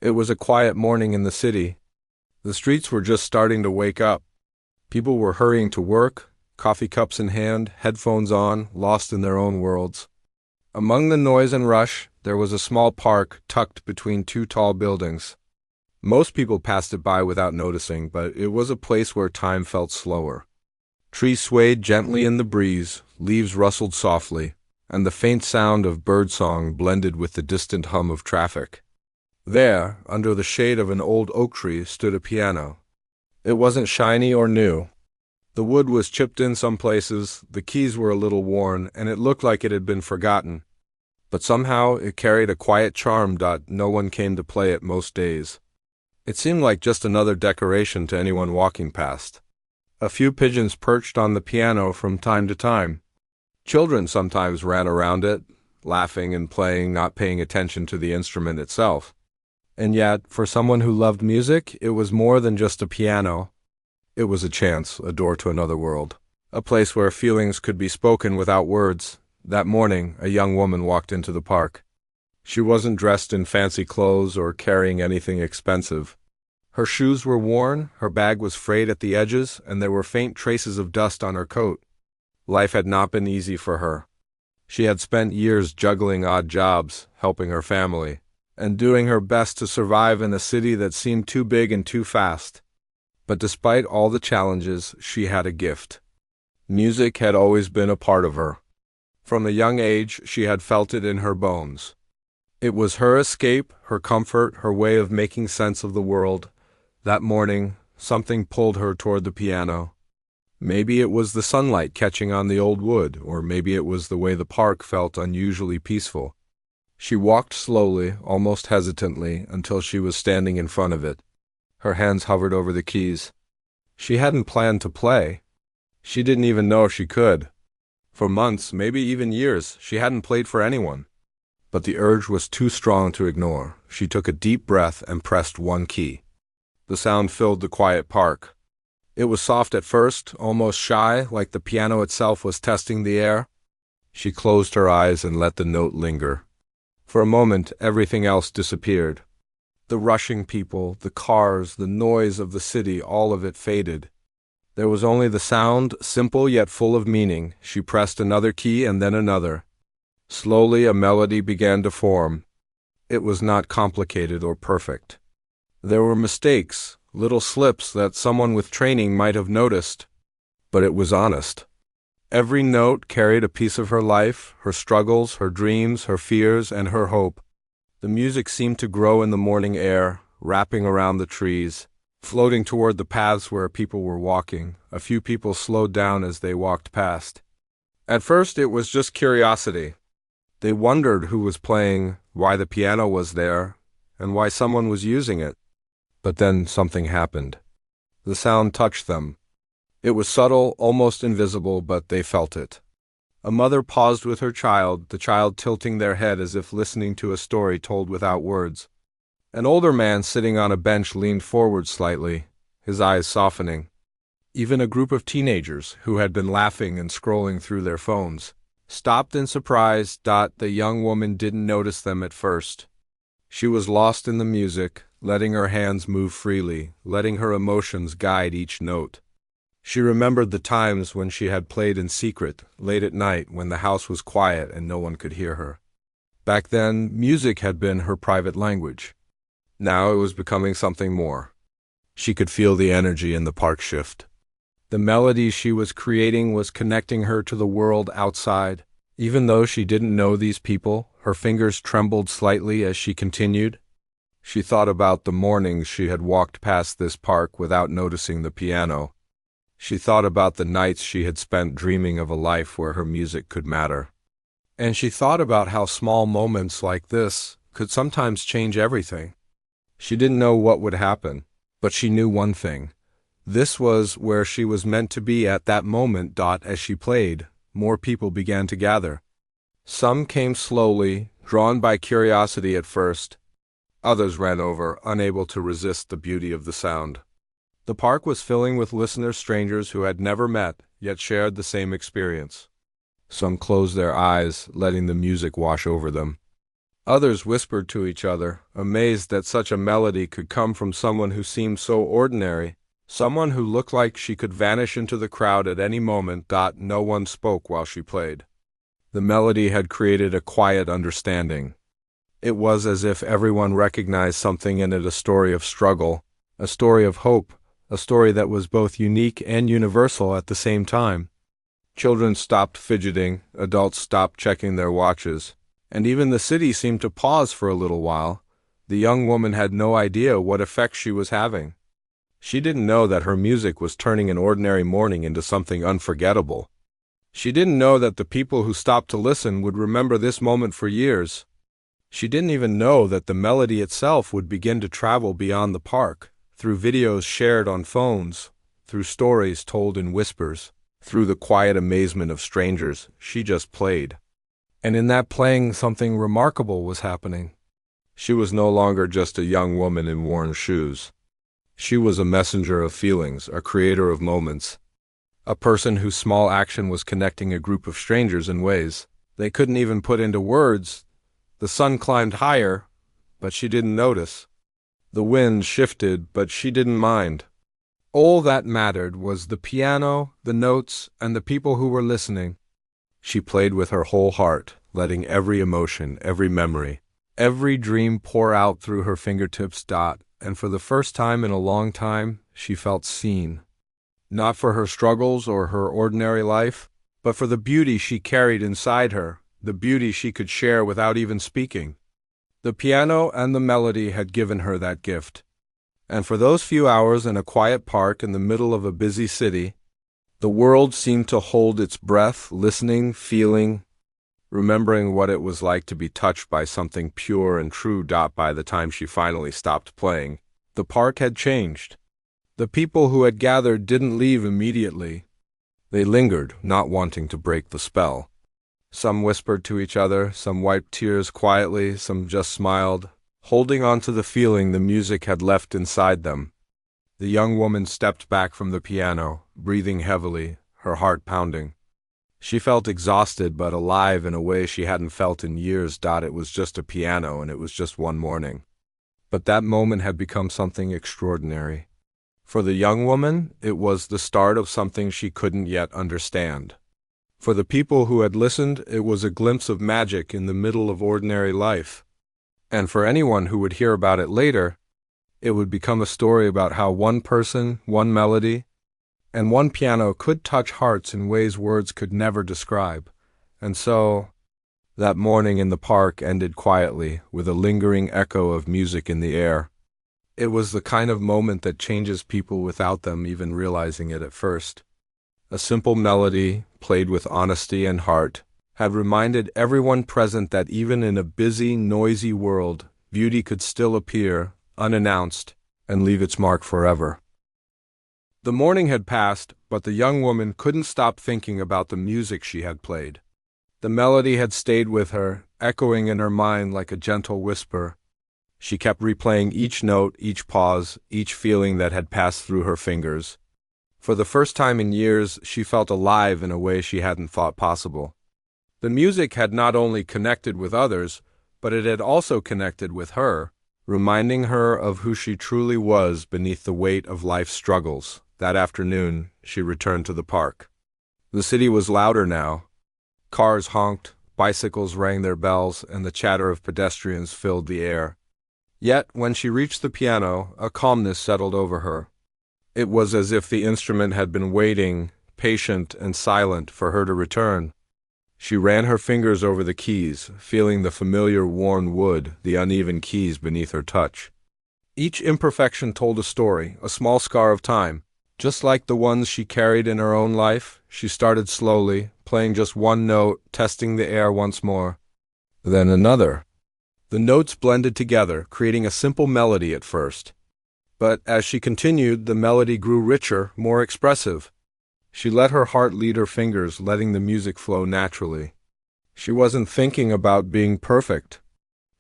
It was a quiet morning in the city. The streets were just starting to wake up. People were hurrying to work, coffee cups in hand, headphones on, lost in their own worlds. Among the noise and rush, there was a small park tucked between two tall buildings. Most people passed it by without noticing, but it was a place where time felt slower. Trees swayed gently in the breeze, leaves rustled softly, and the faint sound of birdsong blended with the distant hum of traffic. There, under the shade of an old oak tree, stood a piano. It wasn't shiny or new. The wood was chipped in some places, the keys were a little worn, and it looked like it had been forgotten. But somehow it carried a quiet charm. No one came to play it most days. It seemed like just another decoration to anyone walking past. A few pigeons perched on the piano from time to time. Children sometimes ran around it, laughing and playing, not paying attention to the instrument itself. And yet, for someone who loved music, it was more than just a piano. It was a chance, a door to another world, a place where feelings could be spoken without words. That morning, a young woman walked into the park. She wasn't dressed in fancy clothes or carrying anything expensive. Her shoes were worn, her bag was frayed at the edges, and there were faint traces of dust on her coat. Life had not been easy for her. She had spent years juggling odd jobs, helping her family, and doing her best to survive in a city that seemed too big and too fast. But despite all the challenges, she had a gift. Music had always been a part of her. From a young age, she had felt it in her bones. It was her escape, her comfort, her way of making sense of the world. That morning, something pulled her toward the piano. Maybe it was the sunlight catching on the old wood, or maybe it was the way the park felt unusually peaceful. She walked slowly, almost hesitantly, until she was standing in front of it. Her hands hovered over the keys. She hadn't planned to play. She didn't even know if she could. For months, maybe even years, she hadn't played for anyone. But the urge was too strong to ignore. She took a deep breath and pressed one key. The sound filled the quiet park. It was soft at first, almost shy, like the piano itself was testing the air. She closed her eyes and let the note linger. For a moment, everything else disappeared. The rushing people, the cars, the noise of the city, all of it faded. There was only the sound, simple yet full of meaning. She pressed another key and then another. Slowly, a melody began to form. It was not complicated or perfect. There were mistakes, little slips that someone with training might have noticed, but it was honest. Every note carried a piece of her life, her struggles, her dreams, her fears, and her hope. The music seemed to grow in the morning air, wrapping around the trees, floating toward the paths where people were walking. A few people slowed down as they walked past. At first, it was just curiosity. They wondered who was playing, why the piano was there, and why someone was using it. But then something happened. The sound touched them. It was subtle, almost invisible, but they felt it. A mother paused with her child, the child tilting their head as if listening to a story told without words. An older man sitting on a bench leaned forward slightly, his eyes softening. Even a group of teenagers, who had been laughing and scrolling through their phones, stopped in surprise. The young woman didn't notice them at first. She was lost in the music, letting her hands move freely, letting her emotions guide each note. She remembered the times when she had played in secret, late at night when the house was quiet and no one could hear her. Back then, music had been her private language. Now it was becoming something more. She could feel the energy in the park shift. The melody she was creating was connecting her to the world outside. Even though she didn't know these people, her fingers trembled slightly as she continued. She thought about the mornings she had walked past this park without noticing the piano. She thought about the nights she had spent dreaming of a life where her music could matter. And she thought about how small moments like this could sometimes change everything. She didn't know what would happen, but she knew one thing. This was where she was meant to be at that moment. As she played, more people began to gather. Some came slowly, drawn by curiosity at first. Others ran over, unable to resist the beauty of the sound. The park was filling with listeners, strangers who had never met, yet shared the same experience. Some closed their eyes, letting the music wash over them. Others whispered to each other, amazed that such a melody could come from someone who seemed so ordinary, someone who looked like she could vanish into the crowd at any moment. No one spoke while she played. The melody had created a quiet understanding. It was as if everyone recognized something in it, a story of struggle, a story of hope, a story that was both unique and universal at the same time. Children stopped fidgeting, adults stopped checking their watches, and even the city seemed to pause for a little while. The young woman had no idea what effect she was having. She didn't know that her music was turning an ordinary morning into something unforgettable. She didn't know that the people who stopped to listen would remember this moment for years. She didn't even know that the melody itself would begin to travel beyond the park, through videos shared on phones, through stories told in whispers, through the quiet amazement of strangers. She just played. And in that playing, something remarkable was happening. She was no longer just a young woman in worn shoes. She was a messenger of feelings, a creator of moments, a person whose small action was connecting a group of strangers in ways they couldn't even put into words. The sun climbed higher, but she didn't notice. The wind shifted, but she didn't mind. All that mattered was the piano, the notes, and the people who were listening. She played with her whole heart, letting every emotion, every memory, every dream pour out through her fingertips. And for the first time in a long time, she felt seen. Not for her struggles or her ordinary life, but for the beauty she carried inside her, the beauty she could share without even speaking. The piano and the melody had given her that gift. And for those few hours in a quiet park in the middle of a busy city, the world seemed to hold its breath, listening, feeling, remembering what it was like to be touched by something pure and true. By the time she finally stopped playing, the park had changed. The people who had gathered didn't leave immediately. They lingered, not wanting to break the spell. Some whispered to each other, some wiped tears quietly, some just smiled, holding on to the feeling the music had left inside them. The young woman stepped back from the piano, breathing heavily, her heart pounding. She felt exhausted but alive in a way she hadn't felt in years. It was just a piano, and it was just one morning. But that moment had become something extraordinary. For the young woman, it was the start of something she couldn't yet understand. For the people who had listened, it was a glimpse of magic in the middle of ordinary life. And for anyone who would hear about it later, it would become a story about how one person, one melody, and one piano could touch hearts in ways words could never describe. And so, that morning in the park ended quietly, with a lingering echo of music in the air. It was the kind of moment that changes people without them even realizing it at first. A simple melody, played with honesty and heart, had reminded everyone present that even in a busy, noisy world, beauty could still appear, unannounced, and leave its mark forever. The morning had passed, but the young woman couldn't stop thinking about the music she had played. The melody had stayed with her, echoing in her mind like a gentle whisper. She kept replaying each note, each pause, each feeling that had passed through her fingers. For the first time in years, she felt alive in a way she hadn't thought possible. The music had not only connected with others, but it had also connected with her, reminding her of who she truly was beneath the weight of life's struggles. That afternoon, she returned to the park. The city was louder now. Cars honked, bicycles rang their bells, and the chatter of pedestrians filled the air. Yet, when she reached the piano, a calmness settled over her. It was as if the instrument had been waiting, patient and silent, for her to return. She ran her fingers over the keys, feeling the familiar worn wood, the uneven keys beneath her touch. Each imperfection told a story, a small scar of time. Just like the ones she carried in her own life, she started slowly, playing just one note, testing the air once more. Then another. The notes blended together, creating a simple melody at first. But as she continued, the melody grew richer, more expressive. She let her heart lead her fingers, letting the music flow naturally. She wasn't thinking about being perfect.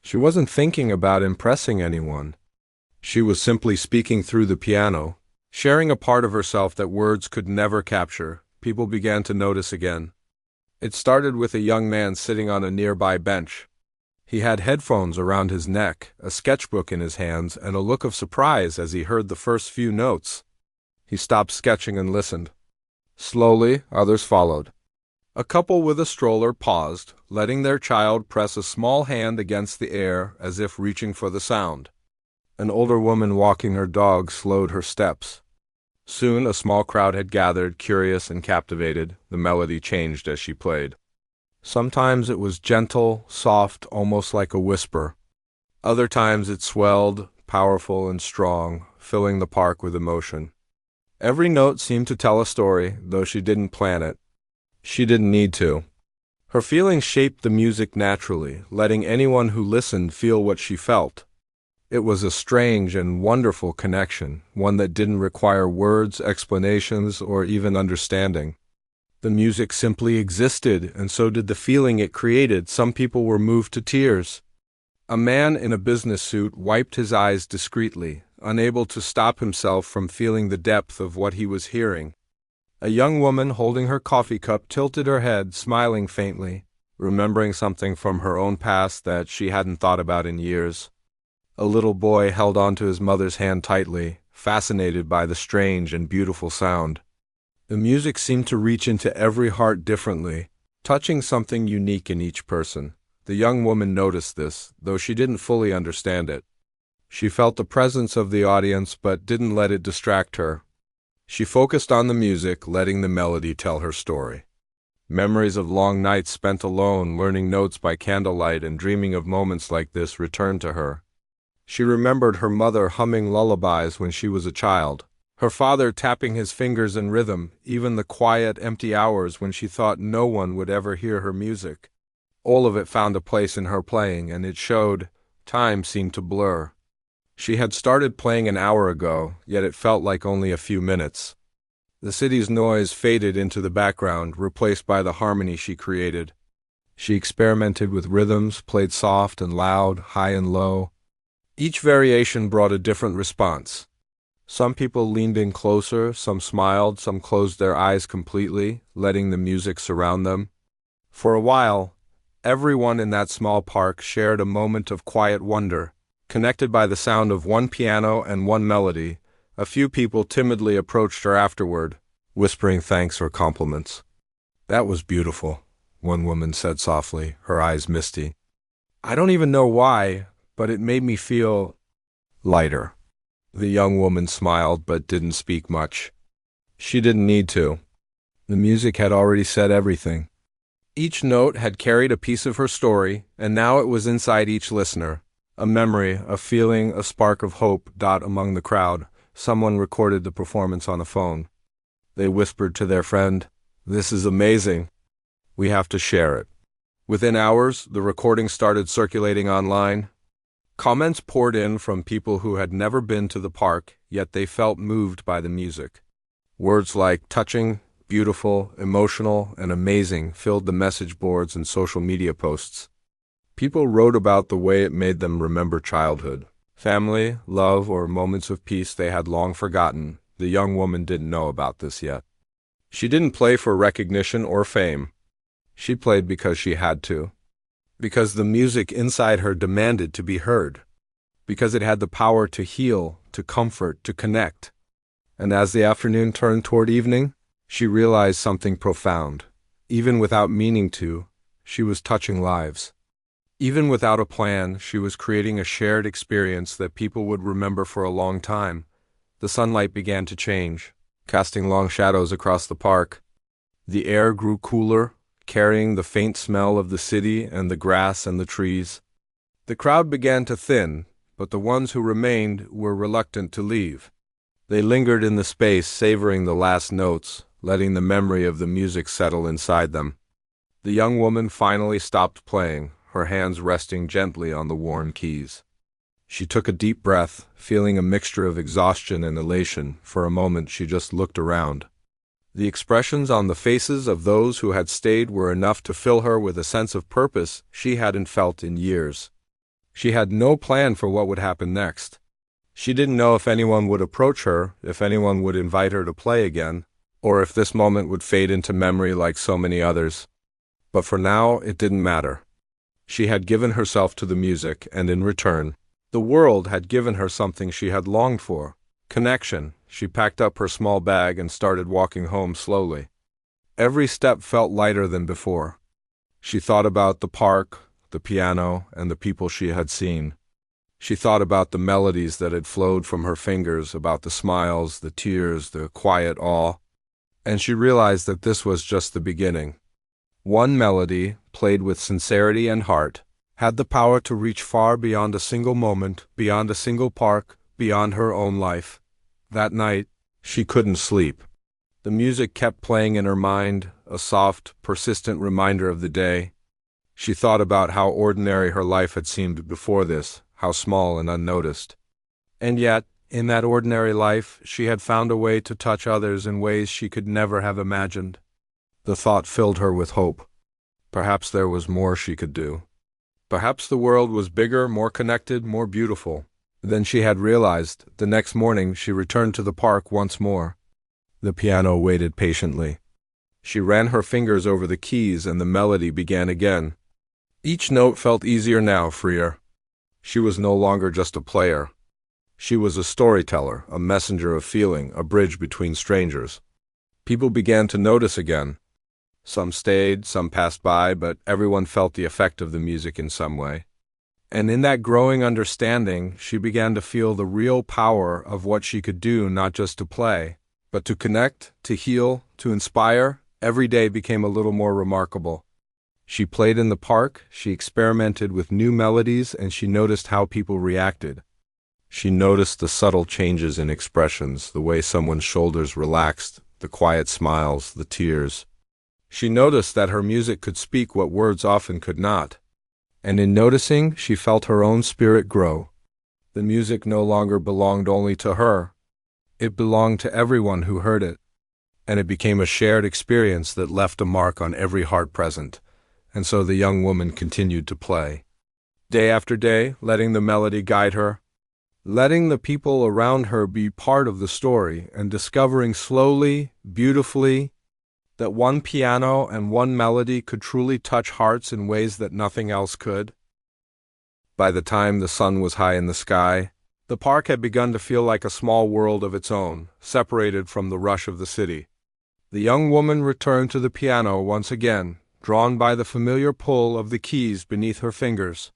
She wasn't thinking about impressing anyone. She was simply speaking through the piano, sharing a part of herself that words could never capture. People began to notice again. It started with a young man sitting on a nearby bench. He had headphones around his neck, a sketchbook in his hands, and a look of surprise as he heard the first few notes. He stopped sketching and listened. Slowly, others followed. A couple with a stroller paused, letting their child press a small hand against the air as if reaching for the sound. An older woman walking her dog slowed her steps. Soon a small crowd had gathered, curious and captivated. The melody changed as she played. Sometimes it was gentle, soft, almost like a whisper. Other times it swelled, powerful and strong, filling the park with emotion. Every note seemed to tell a story, though she didn't plan it. She didn't need to. Her feelings shaped the music naturally, letting anyone who listened feel what she felt. It was a strange and wonderful connection, one that didn't require words, explanations, or even understanding. The music simply existed, and so did the feeling it created. Some people were moved to tears. A man in a business suit wiped his eyes discreetly, unable to stop himself from feeling the depth of what he was hearing. A young woman holding her coffee cup tilted her head, smiling faintly, remembering something from her own past that she hadn't thought about in years. A little boy held onto his mother's hand tightly, fascinated by the strange and beautiful sound. The music seemed to reach into every heart differently, touching something unique in each person. The young woman noticed this, though she didn't fully understand it. She felt the presence of the audience but didn't let it distract her. She focused on the music, letting the melody tell her story. Memories of long nights spent alone, learning notes by candlelight and dreaming of moments like this returned to her. She remembered her mother humming lullabies when she was a child, her father tapping his fingers in rhythm, even the quiet, empty hours when she thought no one would ever hear her music. All of it found a place in her playing, and it showed. Time seemed to blur. She had started playing an hour ago, yet it felt like only a few minutes. The city's noise faded into the background, replaced by the harmony she created. She experimented with rhythms, played soft and loud, high and low. Each variation brought a different response. Some people leaned in closer, some smiled, some closed their eyes completely, letting the music surround them. For a while, everyone in that small park shared a moment of quiet wonder, connected by the sound of one piano and one melody. A few people timidly approached her afterward, whispering thanks or compliments. "That was beautiful," one woman said softly, her eyes misty. "I don't even know why, but it made me feel lighter." The young woman smiled but didn't speak much. She didn't need to. The music had already said everything. Each note had carried a piece of her story, and now it was inside each listener. A memory, a feeling, a spark of hope dot among the crowd. Someone recorded the performance on a phone. They whispered to their friend, "This is amazing. We have to share it." Within hours, the recording started circulating online. Comments poured in from people who had never been to the park, yet they felt moved by the music. Words like touching, beautiful, emotional, and amazing filled the message boards and social media posts. People wrote about the way it made them remember childhood, family, love, or moments of peace they had long forgotten. The young woman didn't know about this yet. She didn't play for recognition or fame. She played because she had to. Because the music inside her demanded to be heard. Because it had the power to heal, to comfort, to connect. And as the afternoon turned toward evening, she realized something profound. Even without meaning to, she was touching lives. Even without a plan, she was creating a shared experience that people would remember for a long time. The sunlight began to change, casting long shadows across the park. The air grew cooler, carrying the faint smell of the city and the grass and the trees. The crowd began to thin, but the ones who remained were reluctant to leave. They lingered in the space, savoring the last notes, letting the memory of the music settle inside them. The young woman finally stopped playing, her hands resting gently on the worn keys. She took a deep breath, feeling a mixture of exhaustion and elation. For a moment she just looked around. The expressions on the faces of those who had stayed were enough to fill her with a sense of purpose she hadn't felt in years. She had no plan for what would happen next. She didn't know if anyone would approach her, if anyone would invite her to play again, or if this moment would fade into memory like so many others. But for now, it didn't matter. She had given herself to the music, and in return, the world had given her something she had longed for: connection. She packed up her small bag and started walking home slowly. Every step felt lighter than before. She thought about the park, the piano, and the people she had seen. She thought about the melodies that had flowed from her fingers, about the smiles, the tears, the quiet awe. And she realized that this was just the beginning. One melody, played with sincerity and heart, had the power to reach far beyond a single moment, beyond a single park, beyond her own life. That night, she couldn't sleep. The music kept playing in her mind, a soft, persistent reminder of the day. She thought about how ordinary her life had seemed before this, how small and unnoticed. And yet, in that ordinary life, she had found a way to touch others in ways she could never have imagined. The thought filled her with hope. Perhaps there was more she could do. Perhaps the world was bigger, more connected, more beautiful than she had realized. The next morning, she returned to the park once more. The piano waited patiently. She ran her fingers over the keys and the melody began again. Each note felt easier now, freer. She was no longer just a player. She was a storyteller, a messenger of feeling, a bridge between strangers. People began to notice again. Some stayed, some passed by, but everyone felt the effect of the music in some way. And in that growing understanding, she began to feel the real power of what she could do, not just to play, but to connect, to heal, to inspire. Every day became a little more remarkable. She played in the park, she experimented with new melodies, and she noticed how people reacted. She noticed the subtle changes in expressions, the way someone's shoulders relaxed, the quiet smiles, the tears. She noticed that her music could speak what words often could not. And in noticing, she felt her own spirit grow. The music no longer belonged only to her. It belonged to everyone who heard it. And it became a shared experience that left a mark on every heart present. And so the young woman continued to play. Day after day, letting the melody guide her, letting the people around her be part of the story, and discovering slowly, beautifully, that one piano and one melody could truly touch hearts in ways that nothing else could. By the time the sun was high in the sky, the park had begun to feel like a small world of its own, separated from the rush of the city. The young woman returned to the piano once again, drawn by the familiar pull of the keys beneath her fingers.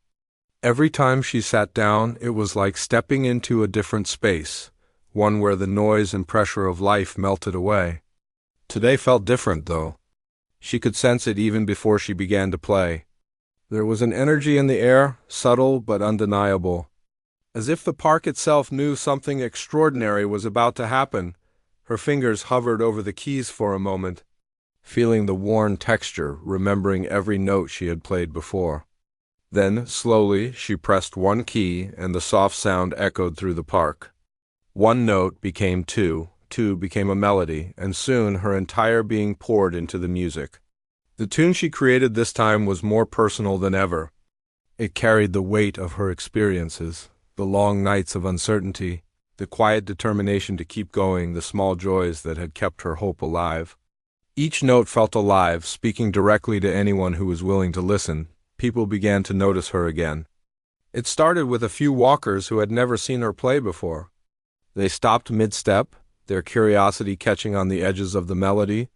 Every time she sat down, it was like stepping into a different space, one where the noise and pressure of life melted away. Today felt different, though. She could sense it even before she began to play. There was an energy in the air, subtle but undeniable. As if the park itself knew something extraordinary was about to happen. Her fingers hovered over the keys for a moment, feeling the worn texture, remembering every note she had played before. Then, slowly, she pressed one key, and the soft sound echoed through the park. One note became two. Two became a melody, and soon her entire being poured into the music. The tune she created this time was more personal than ever. It carried the weight of her experiences, the long nights of uncertainty, the quiet determination to keep going, the small joys that had kept her hope alive. Each note felt alive, speaking directly to anyone who was willing to listen. People began to notice her again. It started with a few walkers who had never seen her play before. They stopped mid-step, their curiosity catching on the edges of the melody.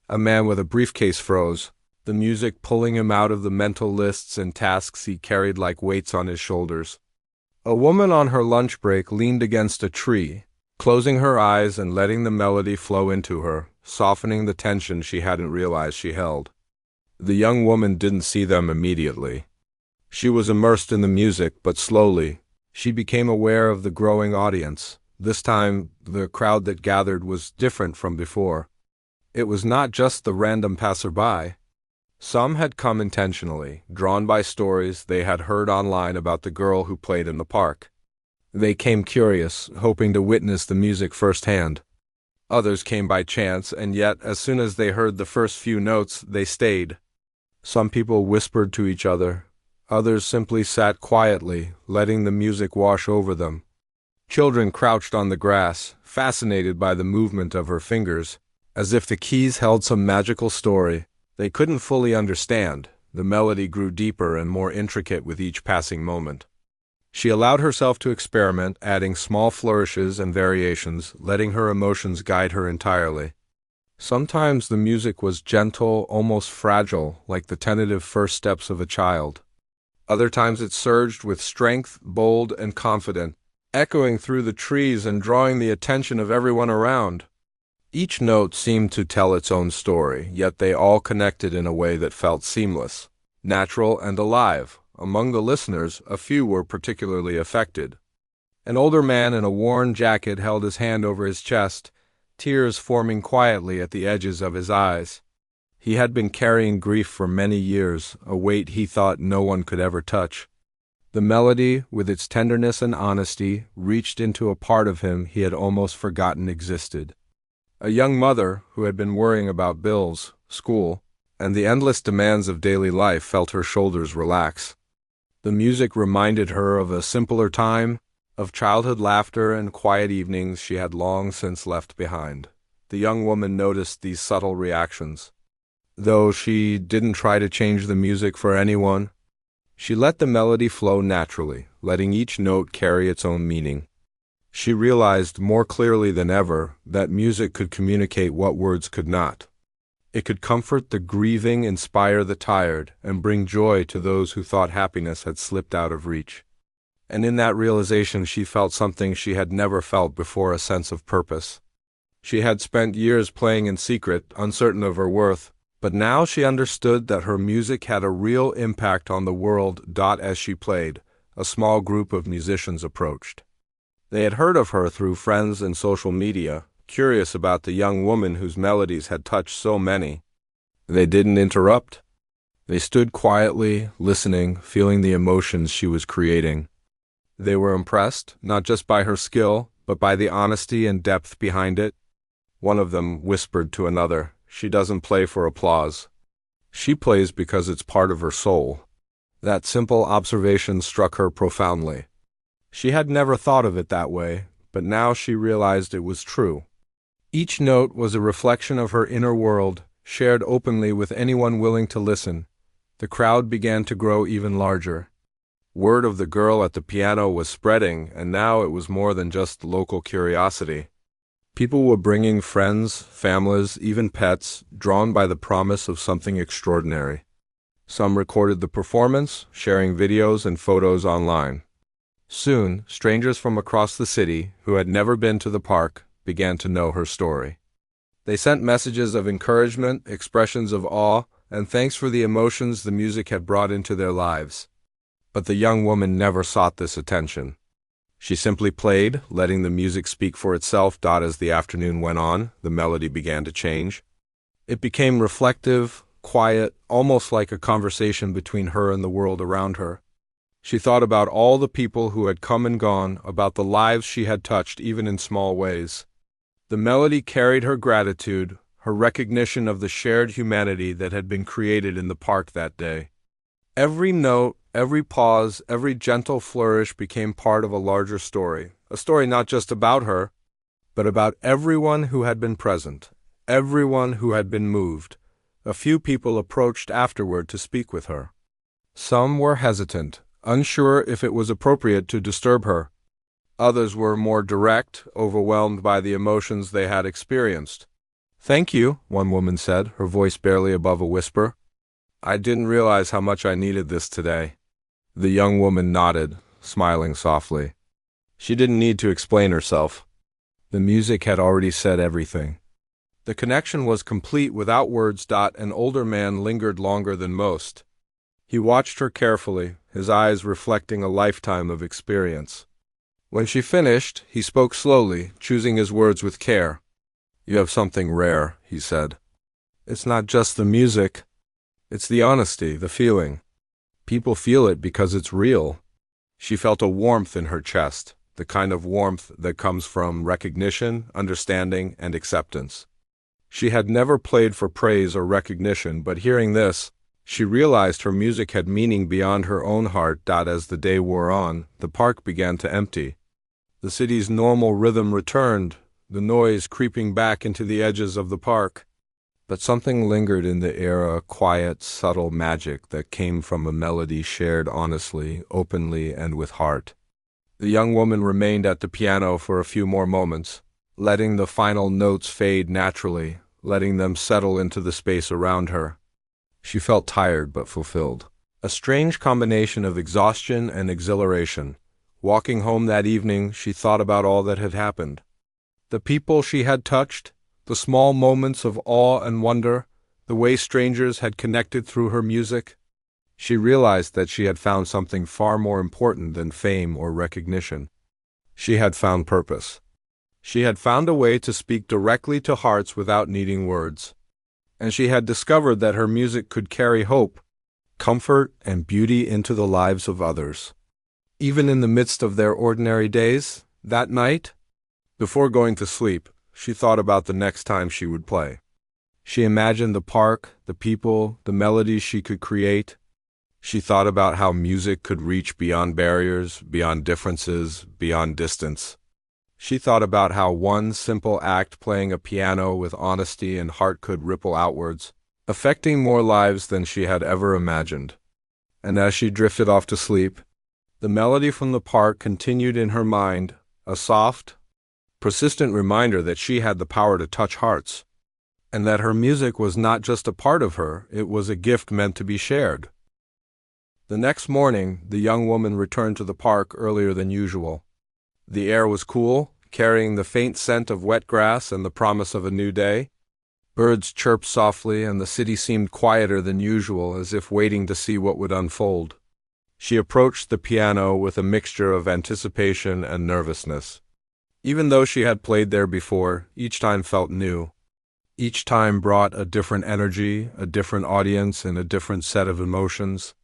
A man with a briefcase froze, the music pulling him out of the mental lists and tasks he carried like weights on his shoulders. A woman on her lunch break leaned against a tree, closing her eyes and letting the melody flow into her, softening the tension she hadn't realized she held. The young woman didn't see them immediately. She was immersed in the music, but slowly, she became aware of the growing audience. This time, the crowd that gathered was different from before. It was not just the random passerby. Some had come intentionally, drawn by stories they had heard online about the girl who played in the park. They came curious, hoping to witness the music firsthand. Others came by chance, and yet, as soon as they heard the first few notes, they stayed. Some people whispered to each other. Others simply sat quietly, letting the music wash over them. Children crouched on the grass, fascinated by the movement of her fingers, as if the keys held some magical story they couldn't fully understand, The melody grew deeper and more intricate with each passing moment. She allowed herself to experiment, adding small flourishes and variations, letting her emotions guide her entirely. Sometimes the music was gentle, almost fragile, like the tentative first steps of a child. Other times it surged with strength, bold and confident, echoing through the trees and drawing the attention of everyone around. Each note seemed to tell its own story, yet they all connected in a way that felt seamless, natural and alive. Among the listeners, a few were particularly affected. An older man in a worn jacket held his hand over his chest, tears forming quietly at the edges of his eyes. He had been carrying grief for many years, a weight he thought no one could ever touch. The melody, with its tenderness and honesty, reached into a part of him he had almost forgotten existed. A young mother, who had been worrying about bills, school, and the endless demands of daily life, felt her shoulders relax. The music reminded her of a simpler time, of childhood laughter and quiet evenings she had long since left behind. The young woman noticed these subtle reactions. Though she didn't try to change the music for anyone, she let the melody flow naturally, letting each note carry its own meaning. She realized more clearly than ever that music could communicate what words could not. It could comfort the grieving, inspire the tired, and bring joy to those who thought happiness had slipped out of reach. And in that realization she felt something she had never felt before, a sense of purpose. She had spent years playing in secret, uncertain of her worth, but now she understood that her music had a real impact on the world. As she played, a small group of musicians approached. They had heard of her through friends and social media, curious about the young woman whose melodies had touched so many. They didn't interrupt. They stood quietly, listening, feeling the emotions she was creating. They were impressed, not just by her skill, but by the honesty and depth behind it. One of them whispered to another, "She doesn't play for applause. She plays because it's part of her soul." That simple observation struck her profoundly. She had never thought of it that way, but now she realized it was true. Each note was a reflection of her inner world, shared openly with anyone willing to listen. The crowd began to grow even larger. Word of the girl at the piano was spreading, and now it was more than just local curiosity. People were bringing friends, families, even pets, drawn by the promise of something extraordinary. Some recorded the performance, sharing videos and photos online. Soon, strangers from across the city, who had never been to the park, began to know her story. They sent messages of encouragement, expressions of awe, and thanks for the emotions the music had brought into their lives. But the young woman never sought this attention. She simply played, letting the music speak for itself. As the afternoon went on, the melody began to change. It became reflective, quiet, almost like a conversation between her and the world around her. She thought about all the people who had come and gone, about the lives she had touched, even in small ways. The melody carried her gratitude, her recognition of the shared humanity that had been created in the park that day. Every note, every pause, every gentle flourish became part of a larger story, a story not just about her, but about everyone who had been present, everyone who had been moved. A few people approached afterward to speak with her. Some were hesitant, unsure if it was appropriate to disturb her. Others were more direct, overwhelmed by the emotions they had experienced. "Thank you," one woman said, her voice barely above a whisper. "I didn't realize how much I needed this today." The young woman nodded, smiling softly. She didn't need to explain herself. The music had already said everything. The connection was complete without words. An older man lingered longer than most. He watched her carefully, his eyes reflecting a lifetime of experience. When she finished, he spoke slowly, choosing his words with care. "You have something rare," he said. "It's not just the music. It's the honesty, the feeling. People feel it because it's real." She felt a warmth in her chest, the kind of warmth that comes from recognition, understanding, and acceptance. She had never played for praise or recognition, but hearing this, she realized her music had meaning beyond her own heart. As the day wore on, the park began to empty. The city's normal rhythm returned, the noise creeping back into the edges of the park. But something lingered in the air, a quiet, subtle magic that came from a melody shared honestly, openly, and with heart. The young woman remained at the piano for a few more moments, letting the final notes fade naturally, letting them settle into the space around her. She felt tired but fulfilled. A strange combination of exhaustion and exhilaration. Walking home that evening, she thought about all that had happened. The people she had touched, the small moments of awe and wonder, the way strangers had connected through her music. She realized that she had found something far more important than fame or recognition. She had found purpose. She had found a way to speak directly to hearts without needing words. And she had discovered that her music could carry hope, comfort, and beauty into the lives of others. Even in the midst of their ordinary days, that night, before going to sleep, she thought about the next time she would play. She imagined the park, the people, the melodies she could create. She thought about how music could reach beyond barriers, beyond differences, beyond distance. She thought about how one simple act playing a piano with honesty and heart could ripple outwards, affecting more lives than she had ever imagined. And as she drifted off to sleep, the melody from the park continued in her mind, a soft, persistent reminder that she had the power to touch hearts, and that her music was not just a part of her, it was a gift meant to be shared. The next morning, the young woman returned to the park earlier than usual. The air was cool, carrying the faint scent of wet grass and the promise of a new day. Birds chirped softly, and the city seemed quieter than usual, as if waiting to see what would unfold. She approached the piano with a mixture of anticipation and nervousness. Even though she had played there before, each time felt new. Each time brought a different energy, a different audience, and a different set of emotions.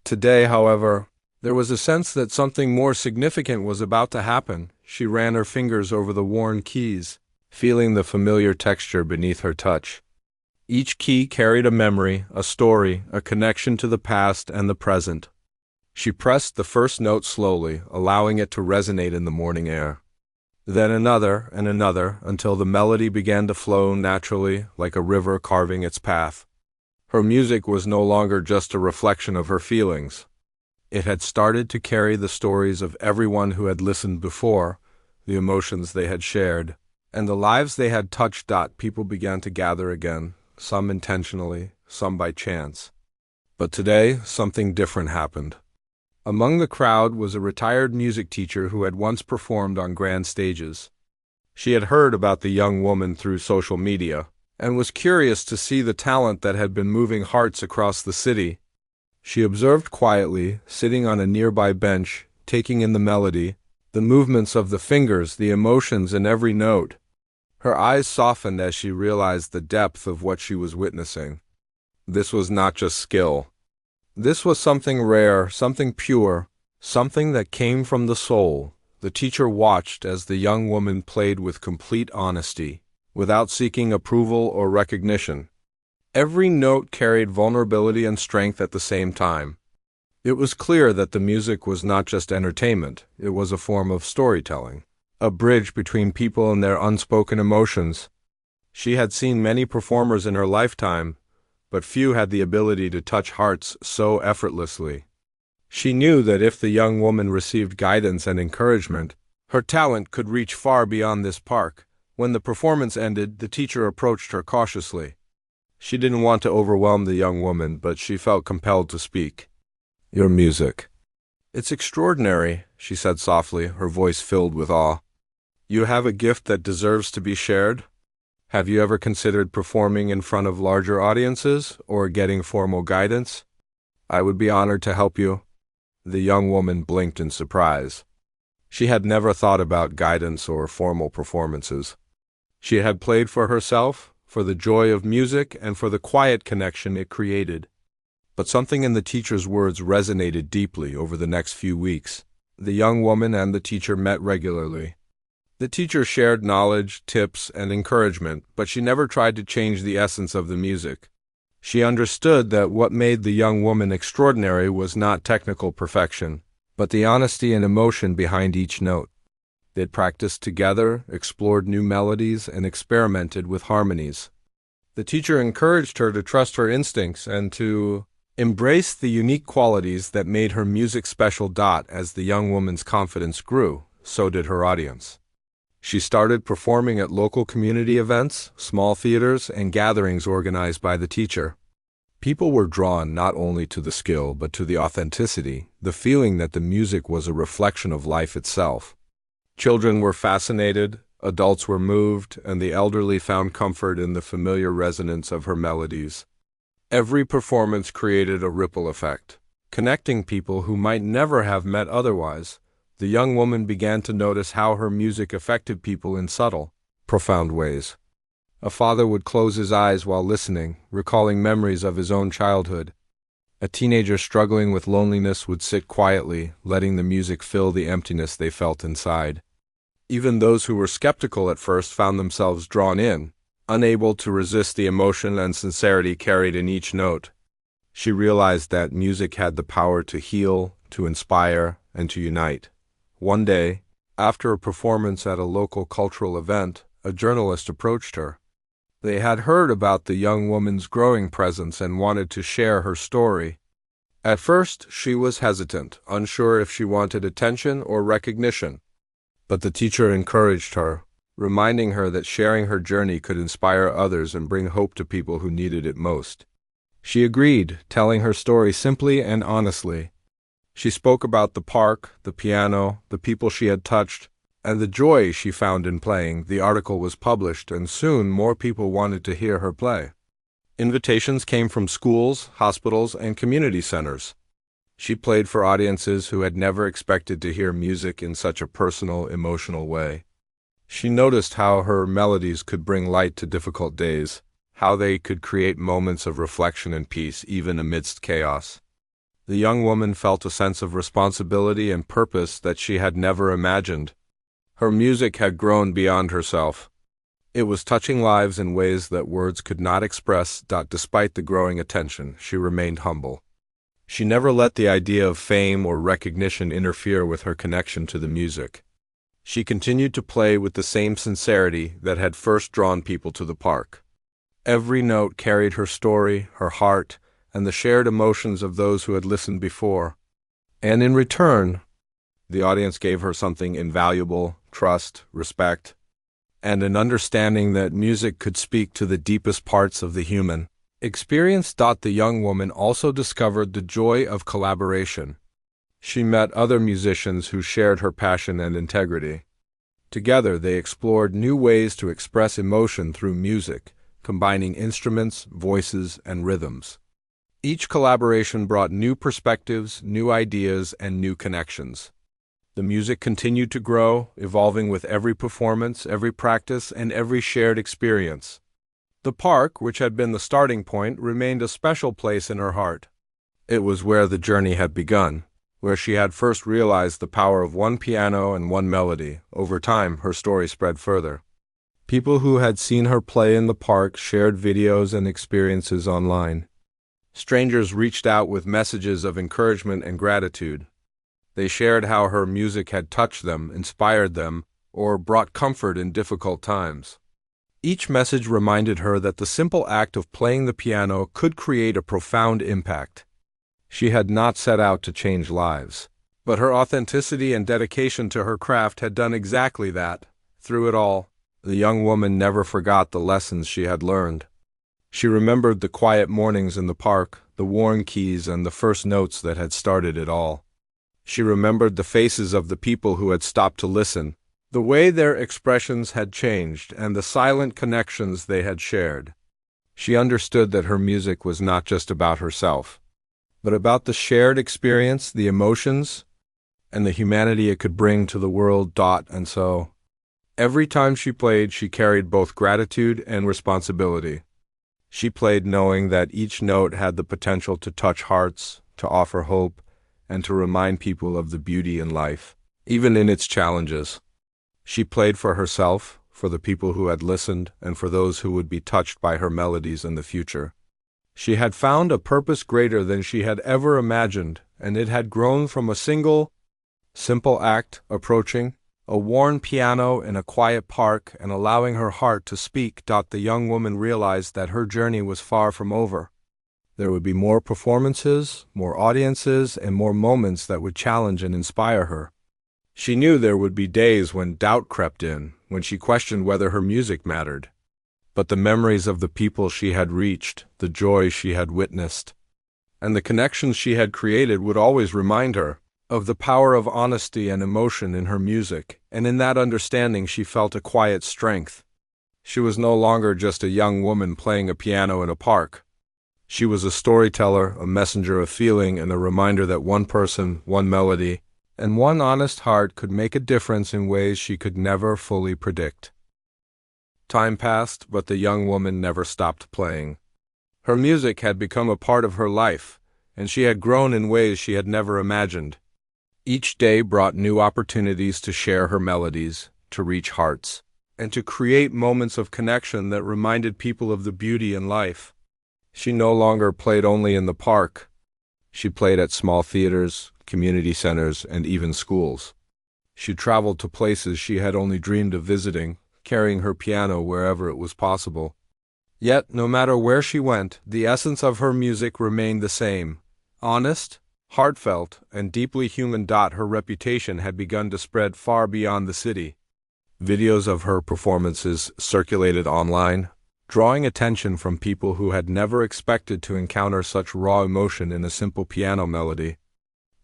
Today, however, there was a sense that something more significant was about to happen. She ran her fingers over the worn keys, feeling the familiar texture beneath her touch. Each key carried a memory, a story, a connection to the past and the present. She pressed the first note slowly, allowing it to resonate in the morning air. Then another and another, until the melody began to flow naturally, like a river carving its path. Her music was no longer just a reflection of her feelings. It had started to carry the stories of everyone who had listened before, the emotions they had shared, and the lives they had touched. People began to gather again, some intentionally, some by chance. But today, something different happened. Among the crowd was a retired music teacher who had once performed on grand stages. She had heard about the young woman through social media, and was curious to see the talent that had been moving hearts across the city. She observed quietly, sitting on a nearby bench, taking in the melody, the movements of the fingers, the emotions in every note. Her eyes softened as she realized the depth of what she was witnessing. This was not just skill. This was something rare, something pure, something that came from the soul. The teacher watched as the young woman played with complete honesty, without seeking approval or recognition. Every note carried vulnerability and strength at the same time. It was clear that the music was not just entertainment, it was a form of storytelling, a bridge between people and their unspoken emotions. She had seen many performers in her lifetime, but few had the ability to touch hearts so effortlessly. She knew that if the young woman received guidance and encouragement, her talent could reach far beyond this park. When the performance ended, the teacher approached her cautiously. She didn't want to overwhelm the young woman, but she felt compelled to speak. "Your music. It's extraordinary," she said softly, her voice filled with awe. "You have a gift that deserves to be shared. Have you ever considered performing in front of larger audiences or getting formal guidance? I would be honored to help you." The young woman blinked in surprise. She had never thought about guidance or formal performances. She had played for herself, for the joy of music, and for the quiet connection it created. But something in the teacher's words resonated deeply over the next few weeks. The young woman and the teacher met regularly. The teacher shared knowledge, tips, and encouragement, but she never tried to change the essence of the music. She understood that what made the young woman extraordinary was not technical perfection, but the honesty and emotion behind each note. They'd practiced together, explored new melodies, and experimented with harmonies. The teacher encouraged her to trust her instincts and to embrace the unique qualities that made her music special. As the young woman's confidence grew, so did her audience. She started performing at local community events, small theaters, and gatherings organized by the teacher. People were drawn not only to the skill but to the authenticity, the feeling that the music was a reflection of life itself. Children were fascinated, adults were moved, and the elderly found comfort in the familiar resonance of her melodies. Every performance created a ripple effect, connecting people who might never have met otherwise. The young woman began to notice how her music affected people in subtle, profound ways. A father would close his eyes while listening, recalling memories of his own childhood. A teenager struggling with loneliness would sit quietly, letting the music fill the emptiness they felt inside. Even those who were skeptical at first found themselves drawn in, unable to resist the emotion and sincerity carried in each note. She realized that music had the power to heal, to inspire, and to unite. One day, after a performance at a local cultural event, a journalist approached her. They had heard about the young woman's growing presence and wanted to share her story. At first, she was hesitant, unsure if she wanted attention or recognition. But the teacher encouraged her, reminding her that sharing her journey could inspire others and bring hope to people who needed it most. She agreed, telling her story simply and honestly. She spoke about the park, the piano, the people she had touched, and the joy she found in playing. The article was published, and soon more people wanted to hear her play. Invitations came from schools, hospitals, and community centers. She played for audiences who had never expected to hear music in such a personal, emotional way. She noticed how her melodies could bring light to difficult days, how they could create moments of reflection and peace even amidst chaos. The young woman felt a sense of responsibility and purpose that she had never imagined. Her music had grown beyond herself. It was touching lives in ways that words could not express. Despite the growing attention, she remained humble. She never let the idea of fame or recognition interfere with her connection to the music. She continued to play with the same sincerity that had first drawn people to the park. Every note carried her story, her heart, and the shared emotions of those who had listened before. And in return, the audience gave her something invaluable: trust, respect, and an understanding that music could speak to the deepest parts of the human experience. The young woman also discovered the joy of collaboration. She met other musicians who shared her passion and integrity. Together, they explored new ways to express emotion through music, combining instruments, voices, and rhythms. Each collaboration brought new perspectives, new ideas, and new connections. The music continued to grow, evolving with every performance, every practice, and every shared experience. The park, which had been the starting point, remained a special place in her heart. It was where the journey had begun, where she had first realized the power of one piano and one melody. Over time, her story spread further. People who had seen her play in the park shared videos and experiences online. Strangers reached out with messages of encouragement and gratitude. They shared how her music had touched them, inspired them, or brought comfort in difficult times. Each message reminded her that the simple act of playing the piano could create a profound impact. She had not set out to change lives, but her authenticity and dedication to her craft had done exactly that. Through it all, the young woman never forgot the lessons she had learned. She remembered the quiet mornings in the park, the worn keys, and the first notes that had started it all. She remembered the faces of the people who had stopped to listen, the way their expressions had changed, and the silent connections they had shared. She understood that her music was not just about herself, but about the shared experience, the emotions, and the humanity it could bring to the world. And so, every time she played, she carried both gratitude and responsibility. She played knowing that each note had the potential to touch hearts, to offer hope, and to remind people of the beauty in life, even in its challenges. She played for herself, for the people who had listened, and for those who would be touched by her melodies in the future. She had found a purpose greater than she had ever imagined, and it had grown from a single, simple act, approaching A worn piano in a quiet park and allowing her heart to speak. The young woman realized that her journey was far from over. There would be more performances, more audiences, and more moments that would challenge and inspire her. She knew there would be days when doubt crept in, when she questioned whether her music mattered. But the memories of the people she had reached, the joy she had witnessed, and the connections she had created would always remind her of the power of honesty and emotion in her music, and in that understanding she felt a quiet strength. She was no longer just a young woman playing a piano in a park. She was a storyteller, a messenger of feeling, and a reminder that one person, one melody, and one honest heart could make a difference in ways she could never fully predict. Time passed, but the young woman never stopped playing. Her music had become a part of her life, and she had grown in ways she had never imagined. Each day brought new opportunities to share her melodies, to reach hearts, and to create moments of connection that reminded people of the beauty in life. She no longer played only in the park. She played at small theaters, community centers, and even schools. She traveled to places she had only dreamed of visiting, carrying her piano wherever it was possible. Yet, no matter where she went, the essence of her music remained the same: honest, heartfelt, and deeply human. Her reputation had begun to spread far beyond the city. Videos of her performances circulated online, drawing attention from people who had never expected to encounter such raw emotion in a simple piano melody.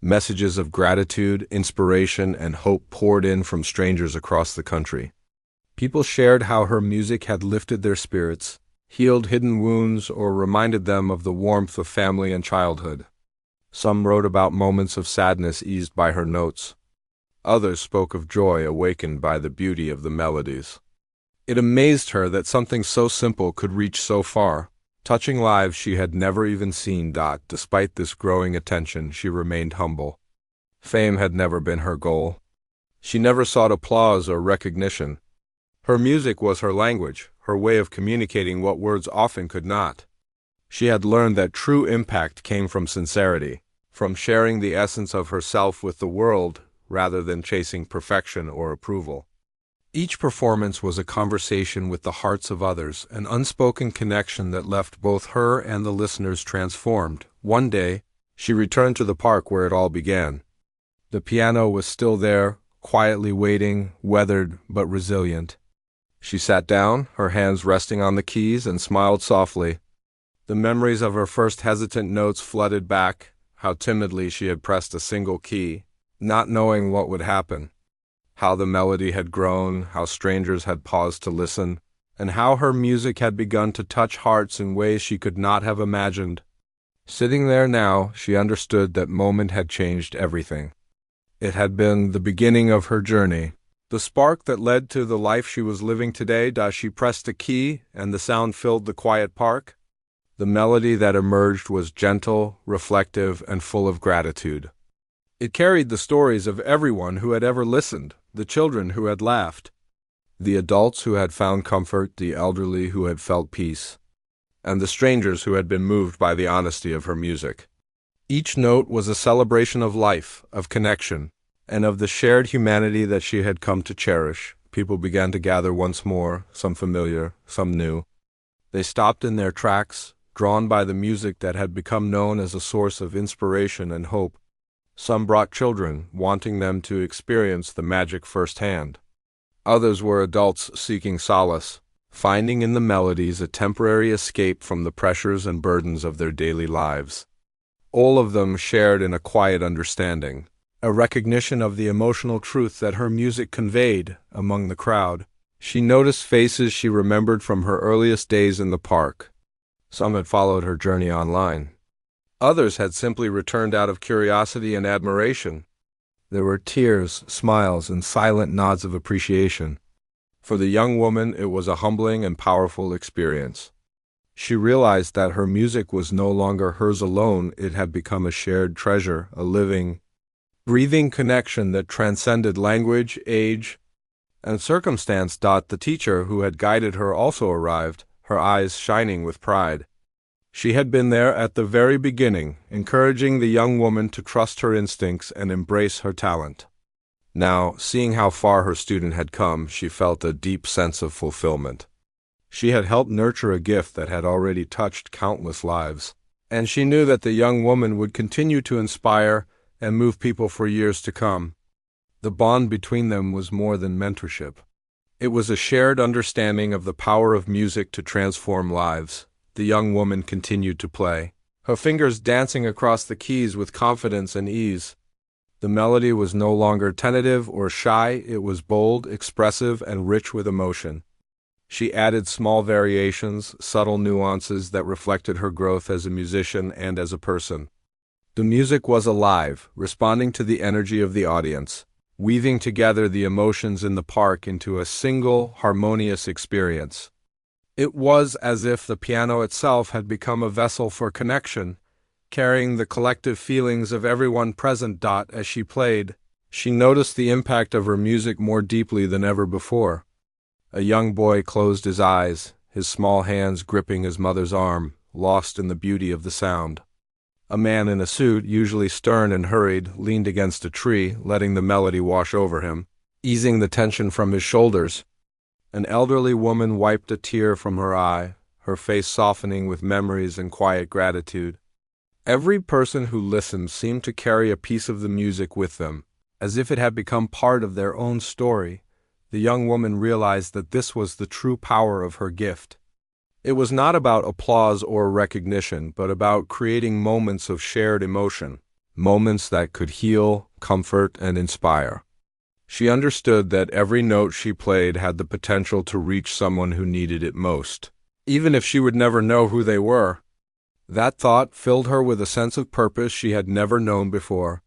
Messages of gratitude, inspiration, and hope poured in from strangers across the country. People shared how her music had lifted their spirits, healed hidden wounds, or reminded them of the warmth of family and childhood. Some wrote about moments of sadness eased by her notes. Others spoke of joy awakened by the beauty of the melodies. It amazed her that something so simple could reach so far, touching lives she had never even seen. Despite this growing attention, she remained humble. Fame had never been her goal. She never sought applause or recognition. Her music was her language, her way of communicating what words often could not. She had learned that true impact came from sincerity, from sharing the essence of herself with the world rather than chasing perfection or approval. Each performance was a conversation with the hearts of others, an unspoken connection that left both her and the listeners transformed. One day, she returned to the park where it all began. The piano was still there, quietly waiting, weathered but resilient. She sat down, her hands resting on the keys, and smiled softly. The memories of her first hesitant notes flooded back, how timidly she had pressed a single key, not knowing what would happen. How the melody had grown, how strangers had paused to listen, and how her music had begun to touch hearts in ways she could not have imagined. Sitting there now, she understood that moment had changed everything. It had been the beginning of her journey, the spark that led to the life she was living today. She pressed a key, and the sound filled the quiet park. The melody that emerged was gentle, reflective, and full of gratitude. It carried the stories of everyone who had ever listened, the children who had laughed, the adults who had found comfort, the elderly who had felt peace, and the strangers who had been moved by the honesty of her music. Each note was a celebration of life, of connection, and of the shared humanity that she had come to cherish. People began to gather once more, some familiar, some new. They stopped in their tracks, drawn by the music that had become known as a source of inspiration and hope. Some brought children, wanting them to experience the magic firsthand. Others were adults seeking solace, finding in the melodies a temporary escape from the pressures and burdens of their daily lives. All of them shared in a quiet understanding, a recognition of the emotional truth that her music conveyed. Among the crowd, she noticed faces she remembered from her earliest days in the park. Some had followed her journey online. Others had simply returned out of curiosity and admiration. There were tears, smiles, and silent nods of appreciation. For the young woman, it was a humbling and powerful experience. She realized that her music was no longer hers alone. It had become a shared treasure, a living, breathing connection that transcended language, age, and circumstance. The teacher who had guided her also arrived, her eyes shining with pride. She had been there at the very beginning, encouraging the young woman to trust her instincts and embrace her talent. Now, seeing how far her student had come, she felt a deep sense of fulfillment. She had helped nurture a gift that had already touched countless lives, and she knew that the young woman would continue to inspire and move people for years to come. The bond between them was more than mentorship. It was a shared understanding of the power of music to transform lives. The young woman continued to play, her fingers dancing across the keys with confidence and ease. The melody was no longer tentative or shy, it was bold, expressive, and rich with emotion. She added small variations, subtle nuances that reflected her growth as a musician and as a person. The music was alive, responding to the energy of the audience, weaving together the emotions in the park into a single, harmonious experience. It was as if the piano itself had become a vessel for connection, carrying the collective feelings of everyone present. As she played, she noticed the impact of her music more deeply than ever before. A young boy closed his eyes, his small hands gripping his mother's arm, lost in the beauty of the sound. A man in a suit, usually stern and hurried, leaned against a tree, letting the melody wash over him, easing the tension from his shoulders. An elderly woman wiped a tear from her eye, her face softening with memories and quiet gratitude. Every person who listened seemed to carry a piece of the music with them, as if it had become part of their own story. The young woman realized that this was the true power of her gift. It was not about applause or recognition, but about creating moments of shared emotion, moments that could heal, comfort, and inspire. She understood that every note she played had the potential to reach someone who needed it most, even if she would never know who they were. That thought filled her with a sense of purpose she had never known before.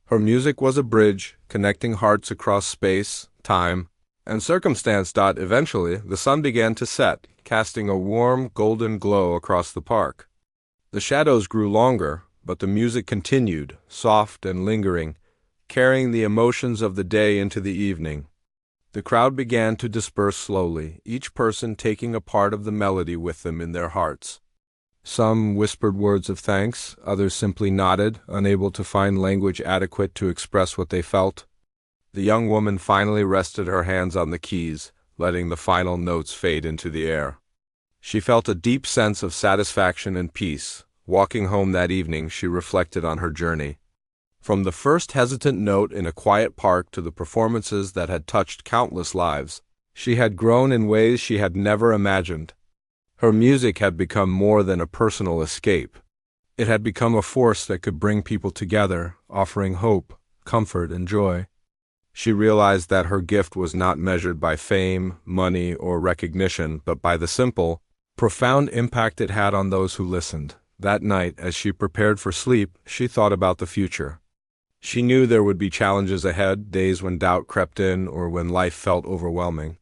Her music was a bridge, connecting hearts across space, time, and circumstance. Eventually, the sun began to set, casting a warm, golden glow across the park. The shadows grew longer, but the music continued, soft and lingering, carrying the emotions of the day into the evening. The crowd began to disperse slowly, each person taking a part of the melody with them in their hearts. Some whispered words of thanks, others simply nodded, unable to find language adequate to express what they felt. The young woman finally rested her hands on the keys, letting the final notes fade into the air. She felt a deep sense of satisfaction and peace. Walking home that evening, she reflected on her journey. From the first hesitant note in a quiet park to the performances that had touched countless lives, she had grown in ways she had never imagined. Her music had become more than a personal escape. It had become a force that could bring people together, offering hope, comfort, and joy. She realized that her gift was not measured by fame, money, or recognition, but by the simple, profound impact it had on those who listened. That night, as she prepared for sleep, she thought about the future. She knew there would be challenges ahead, days when doubt crept in or when life felt overwhelming.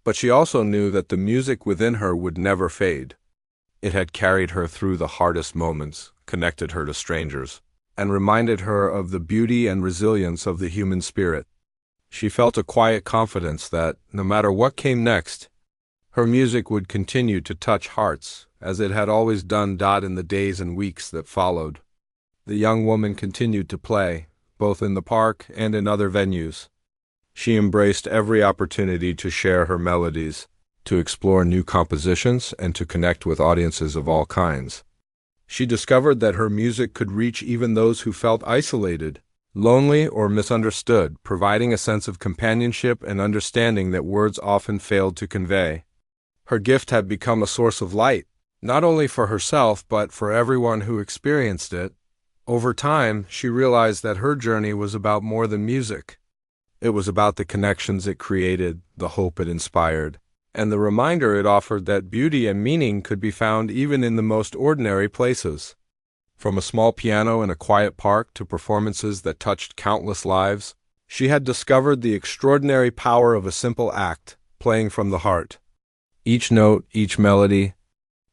But she also knew that the music within her would never fade. It had carried her through the hardest moments, connected her to strangers, and reminded her of the beauty and resilience of the human spirit. She felt a quiet confidence that, no matter what came next, her music would continue to touch hearts, as it had always done. In the days and weeks that followed, the young woman continued to play, both in the park and in other venues. She embraced every opportunity to share her melodies, to explore new compositions, and to connect with audiences of all kinds. She discovered that her music could reach even those who felt isolated, lonely, or misunderstood, providing a sense of companionship and understanding that words often failed to convey. Her gift had become a source of light, not only for herself but for everyone who experienced it. Over time, she realized that her journey was about more than music. It was about the connections it created, the hope it inspired, and the reminder it offered that beauty and meaning could be found even in the most ordinary places. From a small piano in a quiet park to performances that touched countless lives, she had discovered the extraordinary power of a simple act, playing from the heart. Each note, each melody,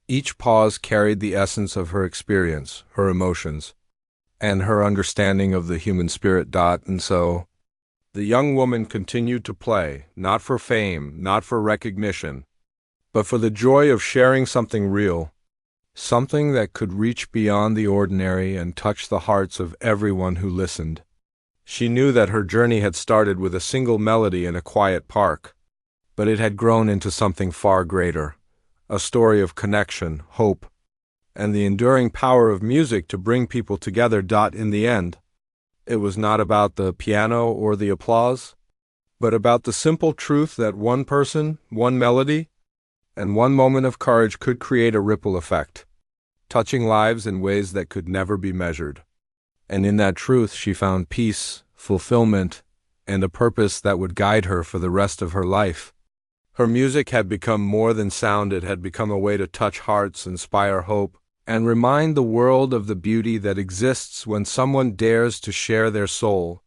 each pause carried the essence of her experience, her emotions, and her understanding of the human spirit. And so, the young woman continued to play, not for fame, not for recognition, but for the joy of sharing something real, something that could reach beyond the ordinary and touch the hearts of everyone who listened. She knew that her journey had started with a single melody in a quiet park, but it had grown into something far greater, a story of connection, hope, and the enduring power of music to bring people together. In the end, it was not about the piano or the applause, but about the simple truth that one person, one melody, and one moment of courage could create a ripple effect, touching lives in ways that could never be measured. And in that truth she found peace, fulfillment, and a purpose that would guide her for the rest of her life. Her music had become more than sound. It had become a way to touch hearts, inspire hope, and remind the world of the beauty that exists when someone dares to share their soul